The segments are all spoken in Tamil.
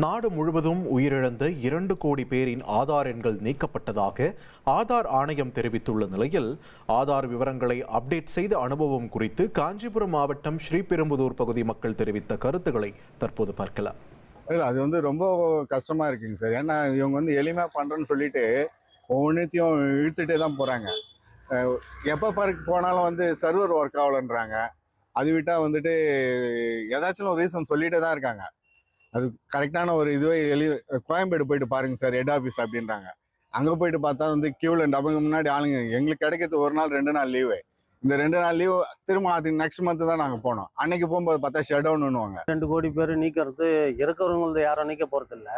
நாடு முழுவதும் உயிரிழந்த 2 கோடி பேரின் ஆதார் எண்கள் நீக்கப்பட்டதாக ஆதார் ஆணையம் தெரிவித்துள்ள நிலையில் ஆதார் விவரங்களை அப்டேட் செய்த அனுபவம் குறித்து காஞ்சிபுரம் மாவட்டம் ஸ்ரீபெரும்புதூர் பகுதி மக்கள் தெரிவித்த கருத்துக்களை தற்போது பார்க்கலாம். அது ரொம்ப கஷ்டமா இருக்குங்க சார். ஏன்னா இவங்க எளிமையாக பண்ணுறேன்னு சொல்லிட்டு ஒவ்வொன்றைத்தையும் இழுத்துட்டே தான் போகிறாங்க. எப்போ பார்க்க போனாலும் சர்வர் ஒர்க் ஆகலன்றாங்க. அது விட்டால் ஏதாச்சும் ஒரு ரீசன் சொல்லிகிட்டே தான் இருக்காங்க. அது கரெக்டான ஒரு கோயம்பேடு போயிட்டு பாருங்க சார், ஹெட் ஆஃபீஸ் அப்படின்றாங்க. அங்கே போயிட்டு பார்த்தா கியூவில் டபுங்க முன்னாடி ஆளுங்க. எங்களுக்கு கிடைக்கிறது 1 நாள் 2 நாள் லீவு. இந்த 2 நாள் லீவு திரும்ப அது நெக்ஸ்ட் மந்த் தான் நாங்கள் போனோம். அன்னைக்கு போகும்போது பார்த்தா ஷட் டவுன்னுவாங்க. 2 கோடி பேர் நீக்கிறது இருக்கிறவங்களது யாரும் நீக்க போகிறதில்ல.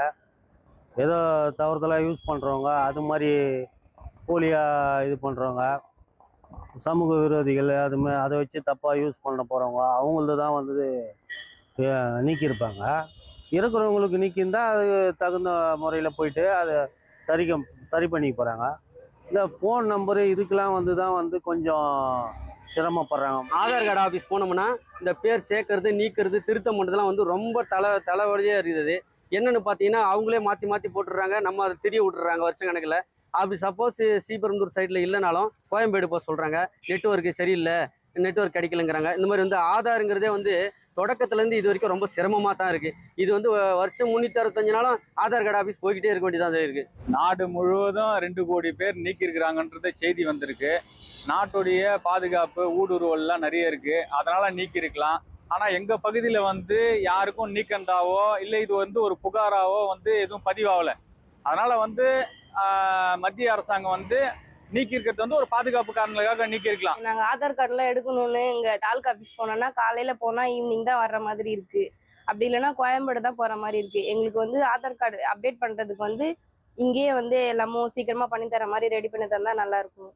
ஏதோ தவறுதலாக யூஸ் பண்ணுறவங்க, அது மாதிரி போலியாக இது பண்ணுறவங்க, சமூக விரோதிகள், அதை வச்சு தப்பாக யூஸ் பண்ண போகிறவங்க, அவங்களது தான் நீக்கியிருப்பாங்க. இருக்கிறவங்களுக்கு நீக்கியிருந்தால் அது தகுந்த முறையில் போயிட்டு அதை சரி பண்ணிக்க போகிறாங்க. இந்த ஃபோன் நம்பரு இதுக்கெல்லாம் தான் கொஞ்சம் சிரமப்படுறாங்க. ஆதார் கார்டு ஆஃபீஸ் போனோம்னா இந்த பேர் சேர்க்கறது, நீக்கிறது, திருத்தம் பண்ணுறதுலாம் ரொம்ப தலைவலியாக இருக்குது. என்னென்னு பார்த்தீங்கன்னா அவங்களே மாற்றி போட்டுடுறாங்க. நம்ம அதை திரிய விட்டுறாங்க வருஷ கணக்கில். அப்படி சப்போஸ் ஸ்ரீபெரும்புதூர் சைடில் இல்லைனாலும் கோயம்பேடு போக சொல்கிறாங்க, நெட்வொர்க்கு சரியில்லை, நெட்வொர்க் கிடைக்கலங்கிறாங்க. இந்த மாதிரி ஆதாருங்கிறதே தொடக்கத்துலேருந்து இது வரைக்கும் ரொம்ப சிரமமாக தான் இருக்குது. இது வருஷம் 365 நாளும் ஆதார் கார்டு ஆஃபீஸ் போய்கிட்டே இருக்க வேண்டியதாக இருக்குது. நாடு முழுவதும் 2 கோடி பேர் நீக்கியிருக்கிறாங்கன்றது செய்தி வந்திருக்கு. நாட்டுடைய பாதுகாப்பு ஊடுருவல்லாம் நிறைய இருக்குது, அதனால் நீக்கியிருக்கலாம். ஆனால் எங்கள் பகுதியில் யாருக்கும் நீக்கந்தாவோ இல்லை இது ஒரு புகாராவோ எதுவும் பதிவாகலை. அதனால் மத்திய அரசாங்கம் நீக்கிருக்கிறது ஒரு பாதுகாப்பு காரணங்களுக்காக நீக்கிருக்கலாம். நாங்க ஆதார் கார்டுலாம் எடுக்கணும்னு இங்க தாலுகா ஆபீஸ் போனோம்னா காலையில போனா ஈவினிங் தான் வர்ற மாதிரி இருக்கு. அப்படி இல்லைன்னா கோயம்பேடு தான் போற மாதிரி இருக்கு. எங்களுக்கு ஆதார் கார்டு அப்டேட் பண்றதுக்கு இங்கேயே எல்லாமும் சீக்கிரமா பண்ணி தர மாதிரி ரெடி பண்ணி தந்தா நல்லா இருக்கும்.